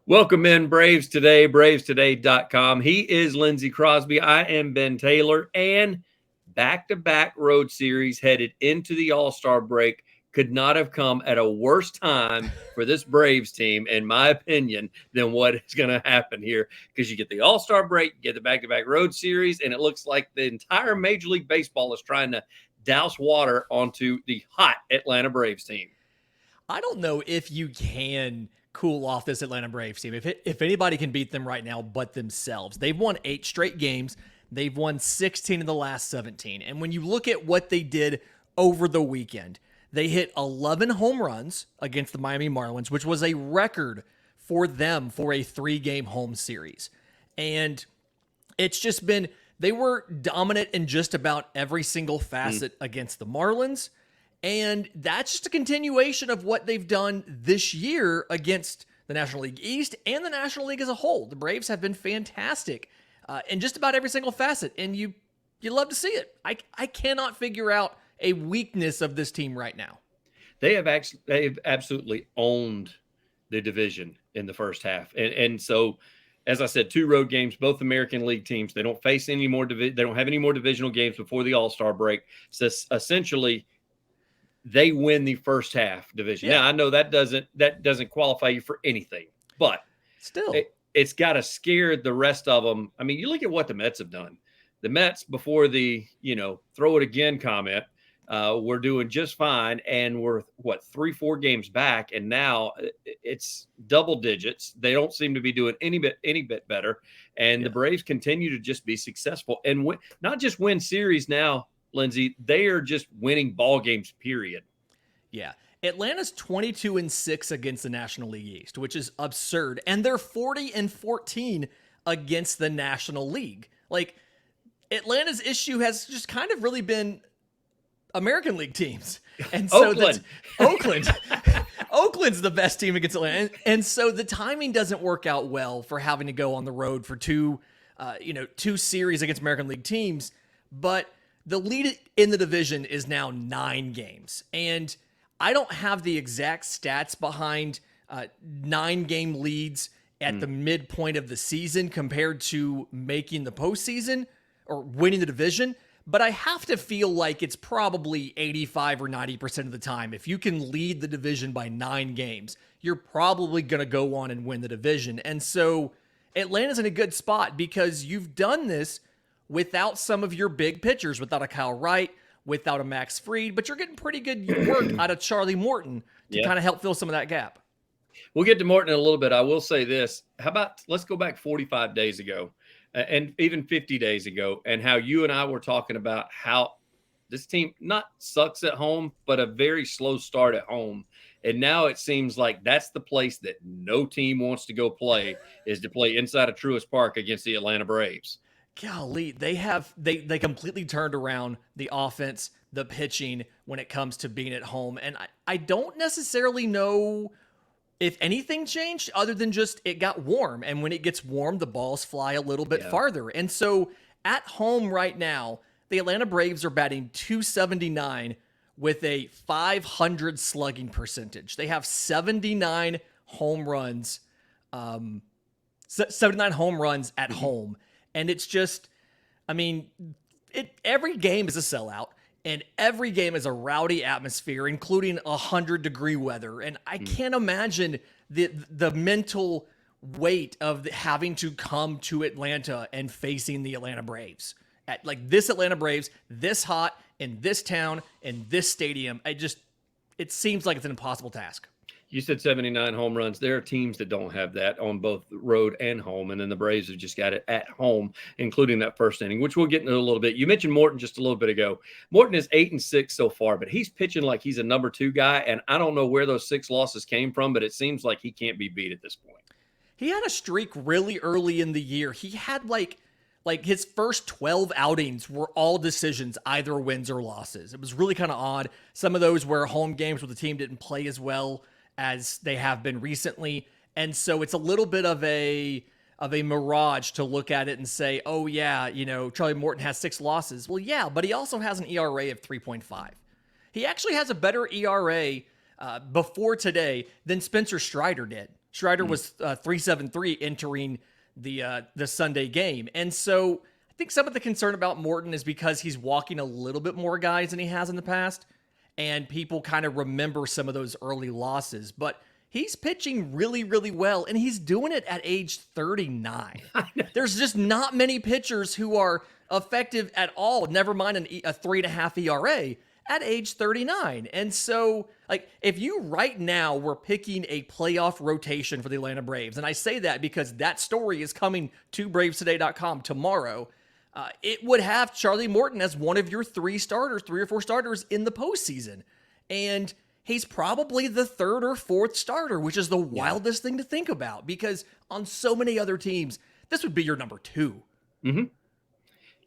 Welcome in Braves Today, bravestoday.com. He is Lindsay Crosby. I am Ben Taylor, and back-to-back road series headed into the All-Star break could not have come at a worse time for this Braves team, in my opinion, than what is going to happen here, because you get the All-Star break, you get the back-to-back road series, and it looks like the entire Major League Baseball is trying to douse water onto the hot Atlanta Braves team. I don't know if you can cool off this Atlanta Braves team. If anybody can beat them right now but themselves. They've won 8 straight games. They've won 16 of the last 17. And when you look at what they did over the weekend, they hit 11 home runs against the Miami Marlins, which was a record for them for a 3-game home series. And it's just been, they were dominant in just about every single facet against the Marlins. And that's just a continuation of what they've done this year against the National League East and the National League as a whole. The Braves have been fantastic in just about every single facet, and you love to see it. I cannot figure out a weakness of this team right now. They've absolutely owned the division in the first half, and so, as I said, 2 road games, both American League teams. They don't face any more. They don't have any more divisional games before the All-Star break. So essentially, they win the first half division. Yeah. Now, I know that doesn't qualify you for anything, but Still, it's got to scare the rest of them. I mean, you look at what the Mets have done. The Mets, before the throw it again comment, we're doing just fine, and we're 3-4 games back, and now it's double digits. They don't seem to be doing any bit better, and the Braves continue to just be successful and not just win series now, Lindsay. They are just winning ball games, period. Yeah. Atlanta's 22-6 against the National League East, which is absurd. And they're 40-14 against the National League. Like, Atlanta's issue has just kind of really been American League teams. And so Oakland's the best team against Atlanta. And so the timing doesn't work out well for having to go on the road for two series against American League teams. But the lead in the division is now 9 games. And I don't have the exact stats behind 9-game leads at the midpoint of the season compared to making the postseason or winning the division. But I have to feel like it's probably 85 or 90% of the time. If you can lead the division by 9 games, you're probably going to go on and win the division. And so Atlanta's in a good spot because you've done this without some of your big pitchers, without a Kyle Wright, without a Max Fried, but you're getting pretty good work out of Charlie Morton to kind of help fill some of that gap. We'll get to Morton in a little bit. I will say this. How about let's go back 45 days ago and even 50 days ago, and how you and I were talking about how this team not sucks at home, but a very slow start at home. And now it seems like that's the place that no team wants to go play, is to play inside of Truist Park against the Atlanta Braves. Golly, they completely turned around the offense, the pitching when it comes to being at home. And I don't necessarily know if anything changed other than just it got warm. And when it gets warm, the balls fly a little bit farther. And so at home right now, the Atlanta Braves are batting .279 with a .500 slugging percentage. They have 79 home runs, 79 home runs at home. And it's just, I mean, every game is a sellout, and every game is a rowdy atmosphere, including 100-degree weather. And I can't imagine the mental weight of having to come to Atlanta and facing the Atlanta Braves. Like this Atlanta Braves, this hot, in this town, in this stadium. It seems like it's an impossible task. You said 79 home runs. There are teams that don't have that on both road and home, and then the Braves have just got it at home, including that first inning, which we'll get into a little bit. You mentioned Morton just a little bit ago. Morton is 8-6 so far, but he's pitching like he's a number 2 guy, and I don't know where those 6 losses came from, but it seems like he can't be beat at this point. He had a streak really early in the year. He had like his first 12 outings were all decisions, either wins or losses. It was really kind of odd. Some of those were home games where the team didn't play as well as they have been recently. And so it's a little bit of a mirage to look at it and say, oh yeah, Charlie Morton has 6 losses. Well, yeah, but he also has an ERA of 3.5. He actually has a better ERA before today than Spencer Strider did. Strider was 3.73 entering the Sunday game. And so I think some of the concern about Morton is because he's walking a little bit more guys than he has in the past, and people kind of remember some of those early losses. But he's pitching really, really well, and he's doing it at age 39. There's just not many pitchers who are effective at all, never mind a 3.5 ERA at age 39. And so, like, if you right now were picking a playoff rotation for the Atlanta Braves, and I say that because that story is coming to bravestoday.com tomorrow, it would have Charlie Morton as one of your 3 or 4 starters in the postseason. And he's probably the 3rd or 4th starter, which is the wildest thing to think about, because on so many other teams, this would be your number 2. Mm-hmm.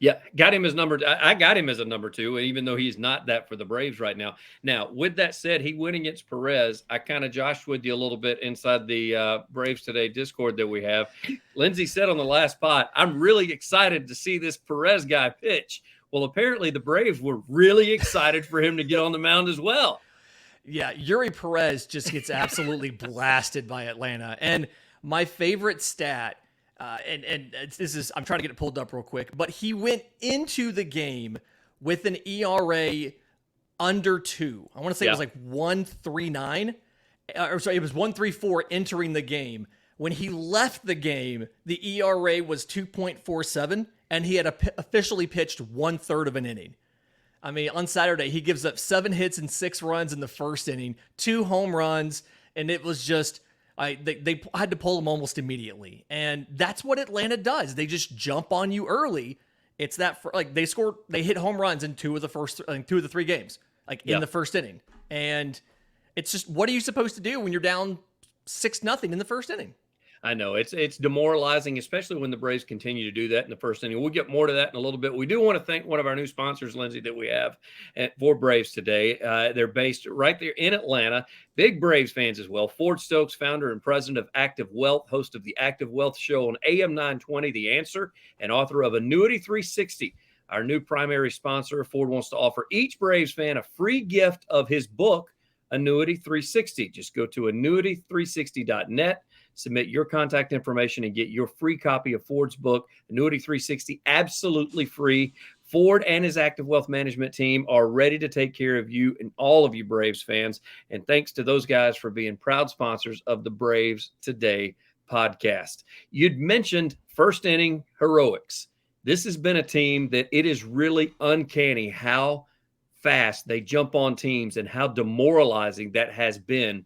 Yeah, got him as I got him as a number 2, even though he's not that for the Braves right now. Now, with that said, he went against Perez. I kind of joshed with you a little bit inside the Braves Today Discord that we have. Lindsay said on the last pod, I'm really excited to see this Perez guy pitch. Well, apparently the Braves were really excited for him to get on the mound as well. Yeah, Yuri Perez just gets absolutely blasted by Atlanta. And my favorite stat, this is, I'm trying to get it pulled up real quick, but he went into the game with an ERA under 2. I want to say it was like 1.39, or sorry, it was 1.34 entering the game. When he left the game, the ERA was 2.47, and he had officially pitched 1/3 of an inning. I mean, on Saturday, he gives up 7 hits and 6 runs in the first inning, 2 home runs, and it was just, they had to pull him almost immediately. And that's what Atlanta does. They just jump on you early. It's that, they hit home runs in 2 of the 3 games, in the first inning. And it's just, what are you supposed to do when you're down 6-0 in the first inning? I know it's demoralizing, especially when the Braves continue to do that in the first inning. We'll get more to that in a little bit. We do want to thank one of our new sponsors, Lindsay, that we have for Braves Today. They're based right there in Atlanta. Big Braves fans as well. Ford Stokes, founder and president of Active Wealth, host of the Active Wealth Show on AM 920, The Answer, and author of Annuity 360. Our new primary sponsor, Ford wants to offer each Braves fan a free gift of his book, Annuity 360. Just go to annuity360.net. Submit your contact information and get your free copy of Ford's book, Annuity 360, absolutely free. Ford and his Active Wealth Management team are ready to take care of you and all of you Braves fans. And thanks to those guys for being proud sponsors of the Braves Today podcast. You'd mentioned first inning heroics. This has been a team that it is really uncanny how fast they jump on teams and how demoralizing that has been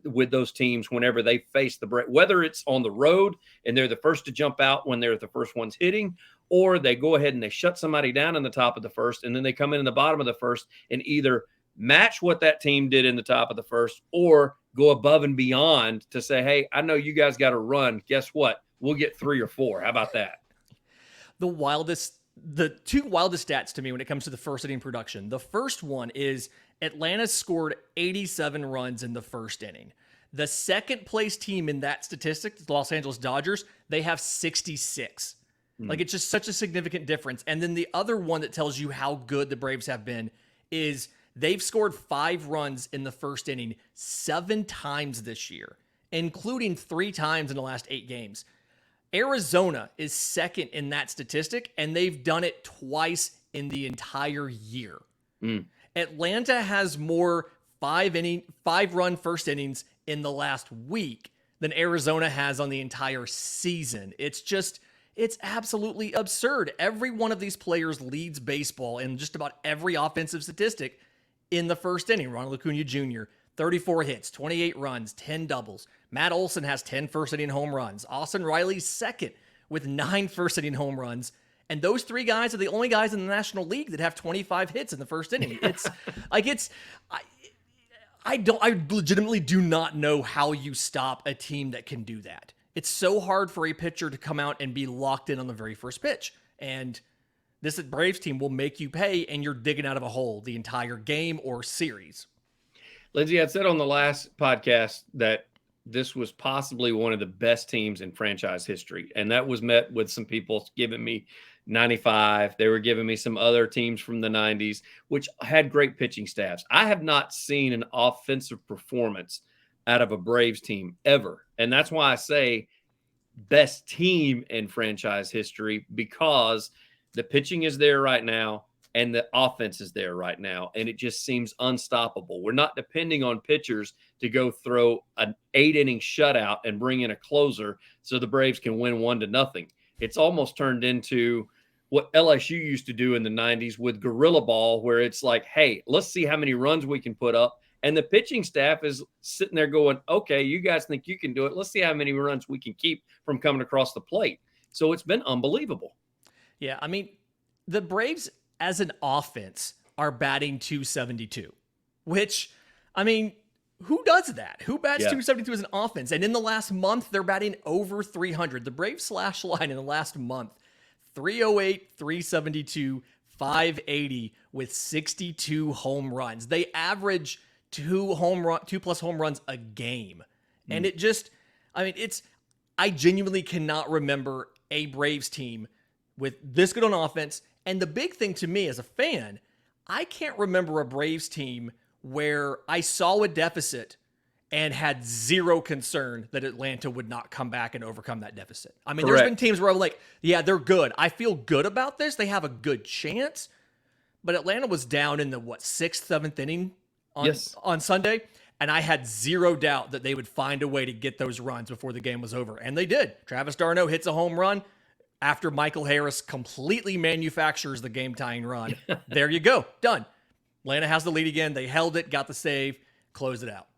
with those teams whenever they face the Braves, whether it's on the road and they're the first to jump out when they're the first ones hitting, or they go ahead and they shut somebody down in the top of the first, and then they come in the bottom of the first and either match what that team did in the top of the first or go above and beyond to say, hey, I know you guys got to run. Guess what? We'll get 3 or 4. How about that? The 2 wildest stats to me when it comes to the first inning production. The first one is Atlanta scored 87 runs in the first inning. The second place team in that statistic, the Los Angeles Dodgers, they have 66. It's just such a significant difference. And then the other one that tells you how good the Braves have been is they've scored 5 runs in the first inning 7 times this year, including 3 times in the last 8 games. Arizona is second in that statistic, and they've done it twice in the entire year. Atlanta has more 5-run first innings in the last week than Arizona has on the entire season. It's absolutely absurd. Every one of these players leads baseball in just about every offensive statistic in the first inning. Ronald Acuna Jr., 34 hits, 28 runs, 10 doubles. Matt Olson has 10 first-inning home runs. Austin Riley's second with 9 first-inning home runs. And those 3 guys are the only guys in the National League that have 25 hits in the first inning. I legitimately do not know how you stop a team that can do that. It's so hard for a pitcher to come out and be locked in on the very first pitch. And this Braves team will make you pay, and you're digging out of a hole the entire game or series. Lindsay, I said on the last podcast that this was possibly one of the best teams in franchise history. And that was met with some people giving me 95. They were giving me some other teams from the 90s, which had great pitching staffs. I have not seen an offensive performance out of a Braves team ever. And that's why I say best team in franchise history, because the pitching is there right now and the offense is there right now. And it just seems unstoppable. We're not depending on pitchers to go throw an 8-inning shutout and bring in a closer so the Braves can win 1-0. It's almost turned into what LSU used to do in the 90s with gorilla ball, where it's like, hey, let's see how many runs we can put up. And the pitching staff is sitting there going, okay, you guys think you can do it. Let's see how many runs we can keep from coming across the plate. So it's been unbelievable. Yeah, I mean, the Braves as an offense are batting .272, which, I mean, who does that? Who bats .272 as an offense? And in the last month, they're batting over .300. The Braves slash line in the last month, .308, .372, .580 with 62 home runs. They average 2+ home runs a game. And it just, I mean, I genuinely cannot remember a Braves team with this good on offense. And the big thing to me as a fan, I can't remember a Braves team where I saw a deficit and had zero concern that Atlanta would not come back and overcome that deficit. I mean, There's been teams where I'm like, yeah, they're good. I feel good about this. They have a good chance. But Atlanta was down in the, 6th, 7th inning on Sunday. And I had zero doubt that they would find a way to get those runs before the game was over. And they did. Travis d'Arnaud hits a home run after Michael Harris completely manufactures the game-tying run. There you go. Done. Atlanta has the lead again. They held it, got the save, closed it out.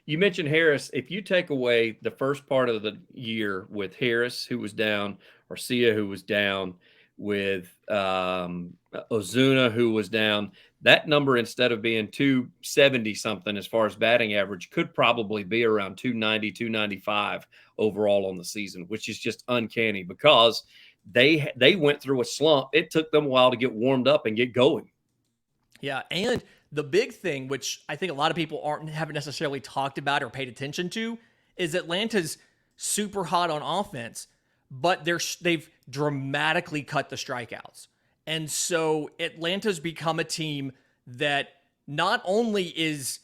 You mentioned Harris. If you take away the first part of the year with Harris, who was down, Arcia, who was down, with Ozuna, who was down, that number, instead of being 270 something as far as batting average, could probably be around 290, 295 overall on the season, which is just uncanny because they went through a slump. It took them a while to get warmed up and get going. Yeah, and the big thing, which I think a lot of people haven't necessarily talked about or paid attention to, is Atlanta's super hot on offense, but they've dramatically cut the strikeouts. And so Atlanta's become a team that not only is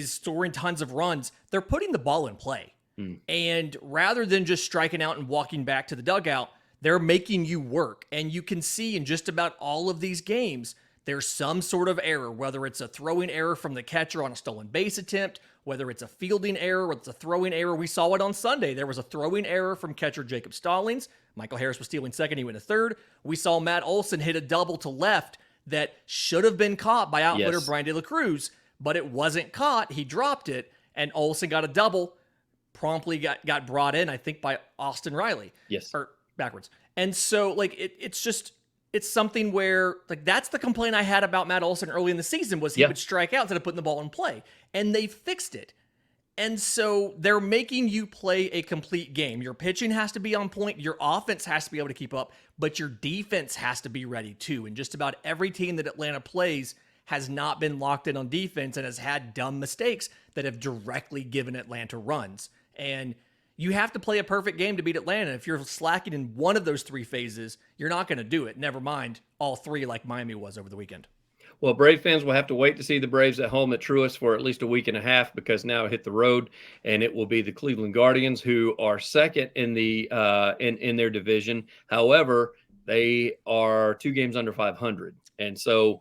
scoring tons of runs, they're putting the ball in play. And rather than just striking out and walking back to the dugout, they're making you work. And you can see in just about all of these games, there's some sort of error, whether it's a throwing error from the catcher on a stolen base attempt, whether it's a fielding error, or it's a throwing error. We saw it on Sunday. There was a throwing error from catcher Jacob Stallings. Michael Harris was stealing second. He went to third. We saw Matt Olson hit a double to left that should have been caught by outfielder Brian De La Cruz, but it wasn't caught. He dropped it, and Olson got a double, promptly got brought in, I think, by Austin Riley. Yes. Or backwards. And so, like, it's something where, like, that's the complaint I had about Matt Olson early in the season was he would strike out instead of putting the ball in play. And they fixed it. And so they're making you play a complete game. Your pitching has to be on point. Your offense has to be able to keep up, but your defense has to be ready too. And just about every team that Atlanta plays has not been locked in on defense and has had dumb mistakes that have directly given Atlanta runs. And you have to play a perfect game to beat Atlanta. If you're slacking in one of those three phases, you're not going to do it. Never mind all three like Miami was over the weekend. Well, Brave fans will have to wait to see the Braves at home at Truist for at least a week and a half, because now it hit the road, and it will be the Cleveland Guardians, who are second in the in their division. However, they are 2 games under 500, and so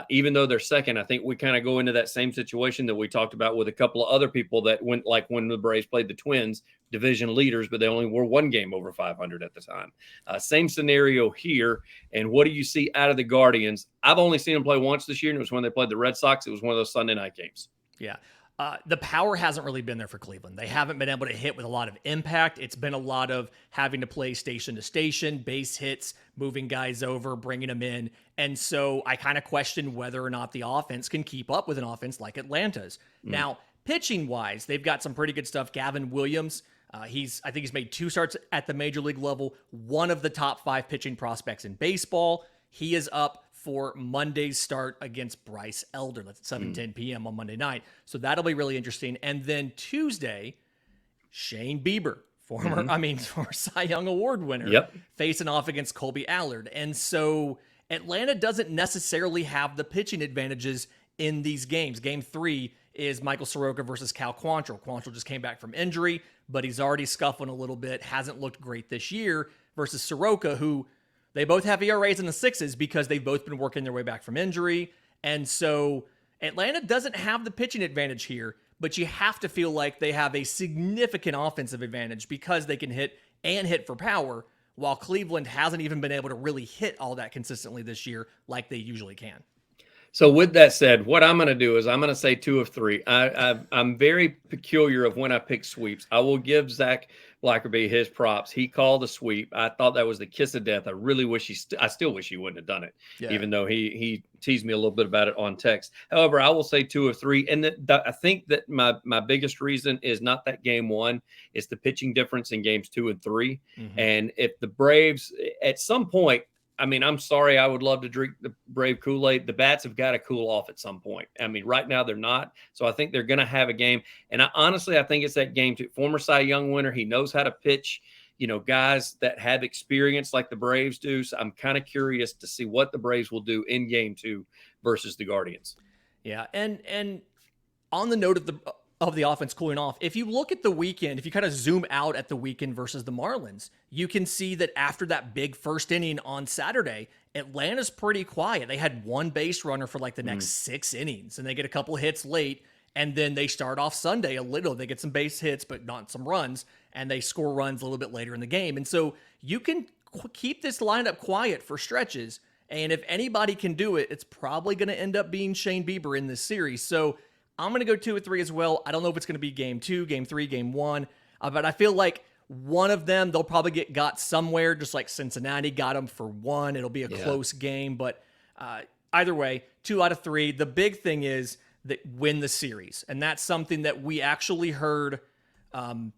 even though they're second, I think we kind of go into that same situation that we talked about with a couple of other people that went, like when the Braves played the Twins, division leaders, but they only were 1 game over 500 at the time. Same scenario here. And what do you see out of the Guardians? I've only seen them play once this year, and it was when they played the Red Sox. It was one of those Sunday night games. Yeah. The power hasn't really been there for Cleveland. They haven't been able to hit with a lot of impact. It's been a lot of having to play station to station, base hits, moving guys over, bringing them in. And so I kind of question whether or not the offense can keep up with an offense like Atlanta's. Now, pitching-wise, they've got some pretty good stuff. Gavin Williams, I think he's made 2 starts at the major league level, one of the top 5 pitching prospects in baseball. He is up for Monday's start against Bryce Elder. That's at 7:10 p.m. on Monday night. So that'll be really interesting. And then Tuesday, Shane Bieber, former Cy Young Award winner, facing off against Colby Allard. And so Atlanta doesn't necessarily have the pitching advantages in these games. Game 3 is Michael Soroka versus Cal Quantrill. Quantrill just came back from injury, but he's already scuffling a little bit, hasn't looked great this year, versus Soroka, who they both have ERAs in the sixes because they've both been working their way back from injury. And so Atlanta doesn't have the pitching advantage here, but you have to feel like they have a significant offensive advantage because they can hit for power, while Cleveland hasn't even been able to really hit all that consistently this year like they usually can. So with that said, what I'm going to do is I'm going to say 2 of 3. I'm very peculiar of when I pick sweeps. I will give Zach Blackerby his props. He called a sweep. I thought that was the kiss of death. I really wish I still wish he wouldn't have done it, even though he teased me a little bit about it on text. However, I will say 2 of 3. And I think that my biggest reason is not that game 1. It's the pitching difference in games 2 and 3. Mm-hmm. And if the Braves at some point, I mean, I'm sorry, I would love to drink the Brave Kool-Aid. The bats have got to cool off at some point. I mean, right now they're not. So I think they're going to have a game. And honestly, I think it's that game too. Former Cy Young winner. He knows how to pitch, guys that have experience like the Braves do. So I'm kind of curious to see what the Braves will do in game 2 versus the Guardians. Yeah. And on the note of the offense cooling off, if you look at the weekend, if you kind of zoom out at the weekend versus the Marlins, you can see that after that big first inning on Saturday, Atlanta's pretty quiet. They had one base runner for like the next 6 innings, and they get a couple hits late, and then they start off Sunday a little. They get some base hits, but not some runs, and they score runs a little bit later in the game. And so you can keep this lineup quiet for stretches, and if anybody can do it, it's probably going to end up being Shane Bieber in this series. So I'm going to go 2 of 3 as well. I don't know if it's going to be game 2, game 3, game 1, but I feel like one of them, they'll probably get got somewhere, just like Cincinnati got them for 1. It'll be a close game, but either way, 2 out of 3. The big thing is that win the series, and that's something that we actually heard. Travis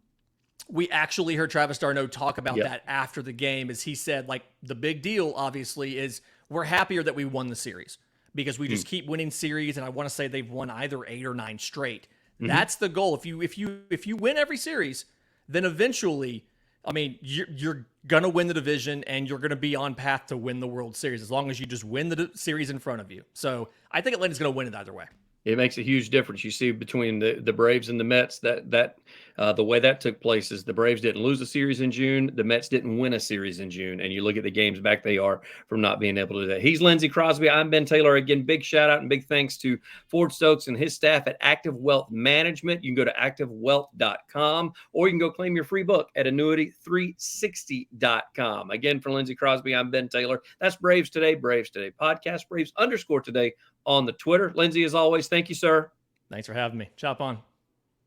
d'Arnaud talk about that after the game, as he said, like, the big deal, obviously, is we're happier that we won the series, because we just keep winning series, and I want to say they've won either 8 or 9 straight. Mm-hmm. That's the goal. If you win every series, then eventually, I mean, you're gonna win the division, and you're gonna be on path to win the World Series as long as you just win the series in front of you. So I think Atlanta's gonna win it either way. It makes a huge difference. You see between the Braves and the Mets that the way that took place is the Braves didn't lose a series in June. The Mets didn't win a series in June. And you look at the games back they are from not being able to do that. He's Lindsay Crosby. I'm Ben Taylor. Again, big shout out and big thanks to Ford Stokes and his staff at Active Wealth Management. You can go to activewealth.com, or you can go claim your free book at annuity360.com. Again, for Lindsay Crosby, I'm Ben Taylor. That's Braves Today podcast, Braves_today on the Twitter. Lindsay, as always, thank you, sir. Thanks for having me. Chop on.